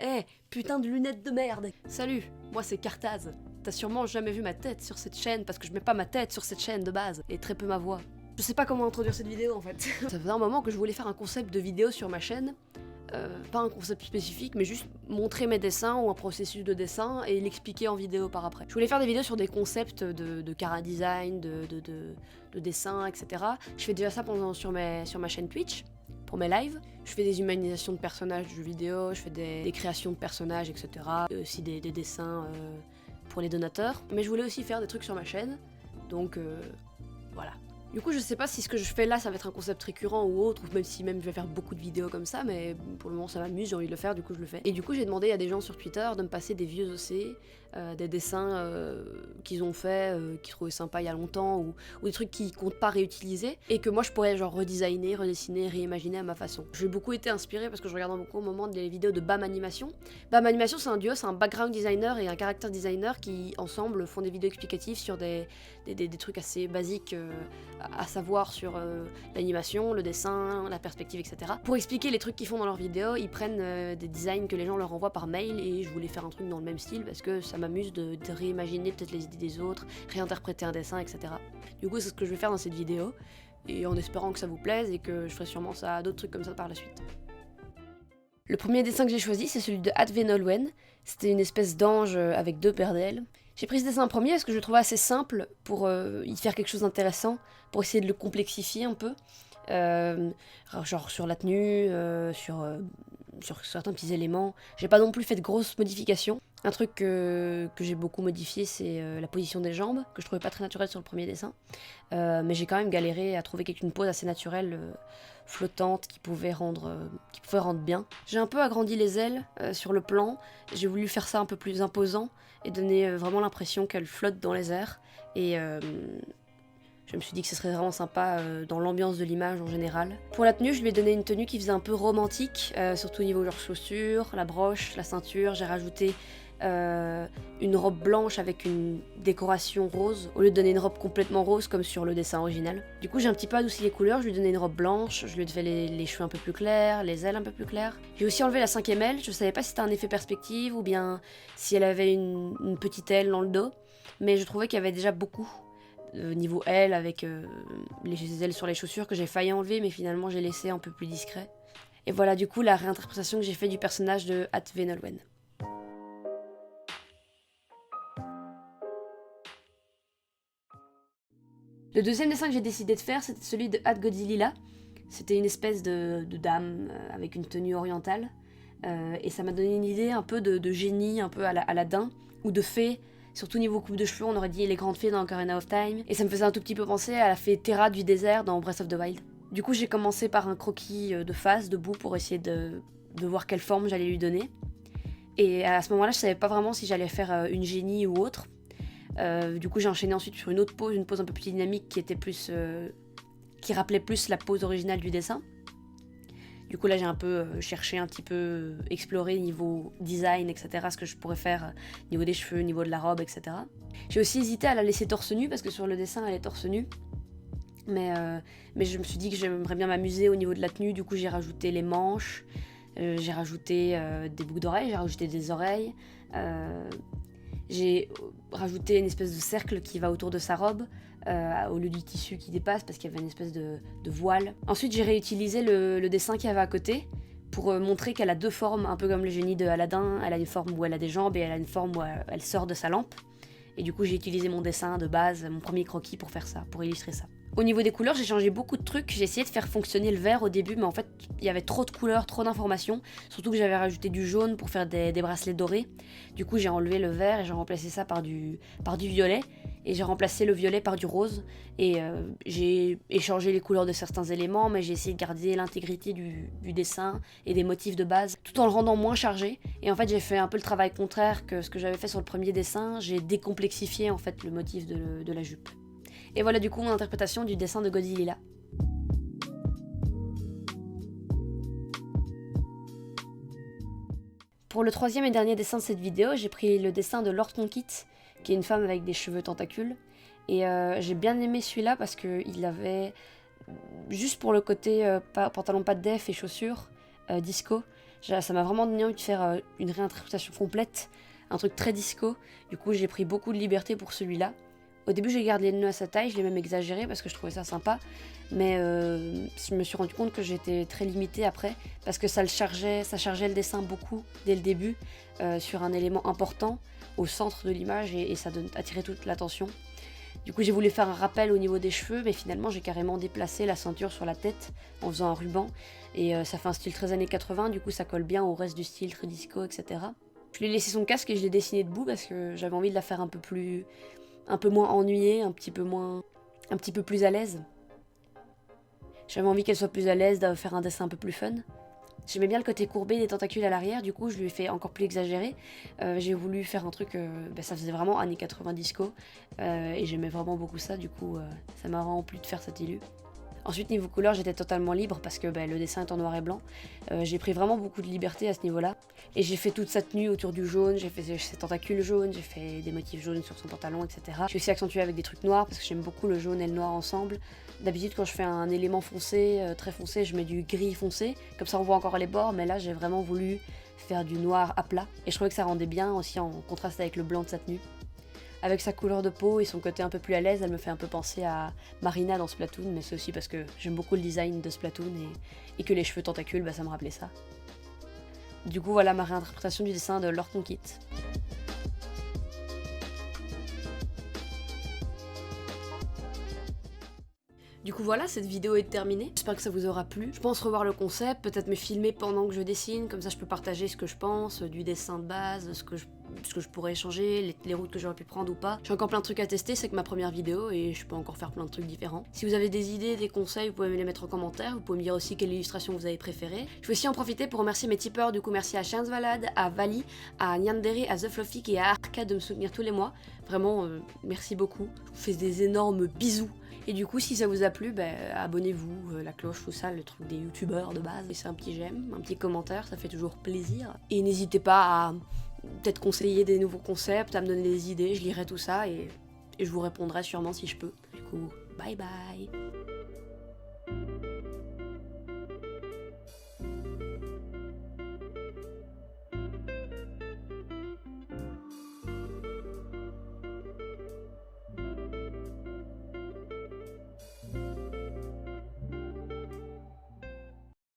Eh, putain de lunettes de merde. Salut, moi c'est Cartaz. T'as sûrement jamais vu ma tête sur cette chaîne parce que je mets pas ma tête sur cette chaîne de base, et très peu ma voix. Je sais pas comment introduire cette vidéo en fait. Ça faisait un moment que je voulais faire un concept de vidéo sur ma chaîne. Pas un concept spécifique, mais juste montrer mes dessins ou un processus de dessin et l'expliquer en vidéo par après. Je voulais faire des vidéos sur des concepts de chara design, de dessin, etc. Je fais déjà ça sur ma chaîne Twitch, pour mes lives. Je fais des humanisations de personnages de jeux vidéo, je fais des créations de personnages, etc. Et aussi des dessins pour les donateurs. Mais je voulais aussi faire des trucs sur ma chaîne, donc voilà. Du coup, je sais pas si ce que je fais là, ça va être un concept récurrent ou autre, ou même si je vais faire beaucoup de vidéos comme ça, mais pour le moment ça m'amuse, j'ai envie de le faire, du coup je le fais. Et du coup, j'ai demandé à des gens sur Twitter de me passer des vieux OC, des dessins qu'ils ont fait, qu'ils trouvaient sympas il y a longtemps, ou des trucs qu'ils comptent pas réutiliser, et que moi je pourrais genre redesigner, redessiner, réimaginer à ma façon. J'ai beaucoup été inspirée parce que je regarde beaucoup au moment des vidéos de BAM Animation. BAM Animation, c'est un duo, c'est un background designer et un character designer qui ensemble font des vidéos explicatives sur des trucs assez basiques à savoir sur l'animation, le dessin, la perspective, etc. Pour expliquer les trucs qu'ils font dans leurs vidéos, ils prennent des designs que les gens leur envoient par mail, et je voulais faire un truc dans le même style parce que ça m'amuse de réimaginer peut-être les idées des autres, réinterpréter un dessin, etc. Du coup, c'est ce que je vais faire dans cette vidéo, et en espérant que ça vous plaise et que je ferai sûrement ça d'autres trucs comme ça par la suite. Le premier dessin que j'ai choisi, c'est celui de Advenolwen. C'était une espèce d'ange avec deux paires d'ailes. J'ai pris ce dessin en premier parce que je le trouvais assez simple pour y faire quelque chose d'intéressant, pour essayer de le complexifier un peu. Genre sur la tenue, sur certains petits éléments. J'ai pas non plus fait de grosses modifications. Un truc que j'ai beaucoup modifié, c'est la position des jambes, que je trouvais pas très naturelle sur le premier dessin. Mais j'ai quand même galéré à trouver une pose assez naturelle, flottante, qui pouvait rendre bien. J'ai un peu agrandi les ailes sur le plan. J'ai voulu faire ça un peu plus imposant et donner vraiment l'impression qu'elle flotte dans les airs. Et je me suis dit que ce serait vraiment sympa dans l'ambiance de l'image en général. Pour la tenue, je lui ai donné une tenue qui faisait un peu romantique, surtout au niveau genre chaussures, la broche, la ceinture. J'ai rajouté une robe blanche avec une décoration rose, au lieu de donner une robe complètement rose comme sur le dessin original. Du coup, j'ai un petit peu adouci les couleurs, je lui ai donné une robe blanche, je lui ai fait les cheveux un peu plus clairs, les ailes un peu plus claires. J'ai aussi enlevé la 5e aile, je savais pas si c'était un effet perspective ou bien si elle avait une petite aile dans le dos, mais je trouvais qu'il y avait déjà beaucoup niveau aile avec les ailes sur les chaussures que j'ai failli enlever, mais finalement j'ai laissé un peu plus discret. Et voilà du coup la réinterprétation que j'ai fait du personnage de Advenolwen. Le deuxième dessin que j'ai décidé de faire, c'était celui de Godzilla. C'était une espèce de dame avec une tenue orientale. Et ça m'a donné une idée un peu de génie, un peu à Aladdin, ou de fée. Surtout niveau coupe de cheveux, on aurait dit les grandes fées dans Ocarina of Time. Et ça me faisait un tout petit peu penser à la fée Terra du désert dans Breath of the Wild. Du coup, j'ai commencé par un croquis de face, debout, pour essayer de voir quelle forme j'allais lui donner. Et à ce moment-là, je savais pas vraiment si j'allais faire une génie ou autre. Du coup, j'ai enchaîné ensuite sur une pose un peu plus dynamique qui était plus, qui rappelait plus la pose originale du dessin. Du coup, là, j'ai un peu cherché, un petit peu exploré niveau design, etc. Ce que je pourrais faire niveau des cheveux, niveau de la robe, etc. J'ai aussi hésité à la laisser torse nu parce que sur le dessin, elle est torse nu. Mais je me suis dit que j'aimerais bien m'amuser au niveau de la tenue. Du coup, j'ai rajouté les manches, j'ai rajouté des boucles d'oreilles, j'ai rajouté des oreilles. J'ai rajouté une espèce de cercle qui va autour de sa robe, au lieu du tissu qui dépasse, parce qu'il y avait une espèce de voile. Ensuite, j'ai réutilisé le dessin qu'il y avait à côté, pour montrer qu'elle a deux formes, un peu comme le génie de Aladdin. Elle a une forme où elle a des jambes, et elle a une forme où elle sort de sa lampe. Et du coup, j'ai utilisé mon dessin de base, mon premier croquis, pour faire ça, pour illustrer ça. Au niveau des couleurs, j'ai changé beaucoup de trucs. J'ai essayé de faire fonctionner le vert au début, mais en fait, il y avait trop de couleurs, trop d'informations. Surtout que j'avais rajouté du jaune pour faire des bracelets dorés. Du coup, j'ai enlevé le vert et j'ai remplacé ça par du violet. Et j'ai remplacé le violet par du rose. Et j'ai échangé les couleurs de certains éléments, mais j'ai essayé de garder l'intégrité du dessin et des motifs de base, tout en le rendant moins chargé. Et en fait, j'ai fait un peu le travail contraire que ce que j'avais fait sur le premier dessin. J'ai décomplexifié en fait le motif de la jupe. Et voilà du coup mon interprétation du dessin de Godzilla. Pour le troisième et dernier dessin de cette vidéo, j'ai pris le dessin de Lord Conquit, qui est une femme avec des cheveux tentacules. Et j'ai bien aimé celui-là parce qu'il avait, juste pour le côté pantalon pas de def et chaussures, disco, Ça m'a vraiment donné envie de faire une réinterprétation complète, un truc très disco. Du coup j'ai pris beaucoup de liberté pour celui-là. Au début j'ai gardé les nœuds à sa taille, je l'ai même exagéré parce que je trouvais ça sympa. Mais je me suis rendu compte que j'étais très limitée après, parce que ça chargeait le dessin beaucoup dès le début, sur un élément important au centre de l'image, et ça attirait toute l'attention. Du coup j'ai voulu faire un rappel au niveau des cheveux, mais finalement j'ai carrément déplacé la ceinture sur la tête en faisant un ruban, et ça fait un style très années 80, du coup ça colle bien au reste du style très disco, etc. Je lui ai laissé son casque et je l'ai dessiné debout parce que j'avais envie de la faire un peu moins ennuyée, un petit peu plus à l'aise. J'avais envie qu'elle soit plus à l'aise, de faire un dessin un peu plus fun. J'aimais bien le côté courbé des tentacules à l'arrière, du coup je lui ai fait encore plus exagéré. J'ai voulu faire un truc, ça faisait vraiment années 90 disco, et j'aimais vraiment beaucoup ça, du coup ça m'a vraiment plu de faire cet élu. Ensuite niveau couleur j'étais totalement libre parce que le dessin est en noir et blanc. J'ai pris vraiment beaucoup de liberté à ce niveau-là. Et j'ai fait toute sa tenue autour du jaune, j'ai fait ses tentacules jaunes, j'ai fait des motifs jaunes sur son pantalon, etc. J'ai aussi accentué avec des trucs noirs parce que j'aime beaucoup le jaune et le noir ensemble. D'habitude quand je fais un élément foncé, très foncé, je mets du gris foncé, comme ça on voit encore les bords, mais là j'ai vraiment voulu faire du noir à plat. Et je trouvais que ça rendait bien aussi en contraste avec le blanc de sa tenue. Avec sa couleur de peau et son côté un peu plus à l'aise, elle me fait un peu penser à Marina dans Splatoon, mais c'est aussi parce que j'aime beaucoup le design de Splatoon et que les cheveux tentacules, ça me rappelait ça. Du coup voilà ma réinterprétation du dessin de Lord Tonkit. Du coup voilà, cette vidéo est terminée, j'espère que ça vous aura plu. Je pense revoir le concept, peut-être me filmer pendant que je dessine, comme ça je peux partager ce que je pense, du dessin de base, ce que je pourrais changer, les routes que j'aurais pu prendre ou pas. J'ai encore plein de trucs à tester, c'est que ma première vidéo et je peux encore faire plein de trucs différents. Si vous avez des idées, des conseils, vous pouvez me les mettre en commentaire, vous pouvez me dire aussi quelle illustration vous avez préférée. Je vais aussi en profiter pour remercier mes tipeurs, du coup merci à Chainsvalade, à Vali, à Nyandere, à The Fluffy et à Arca de me soutenir tous les mois. Vraiment, merci beaucoup. Je vous fais des énormes bisous. Et du coup, si ça vous a plu, abonnez-vous, la cloche, tout ça, le truc des youtubeurs de base. Laissez un petit j'aime, un petit commentaire, ça fait toujours plaisir. Et n'hésitez pas à peut-être conseiller des nouveaux concepts, à me donner des idées, je lirai tout ça et je vous répondrai sûrement si je peux. Du coup, bye bye.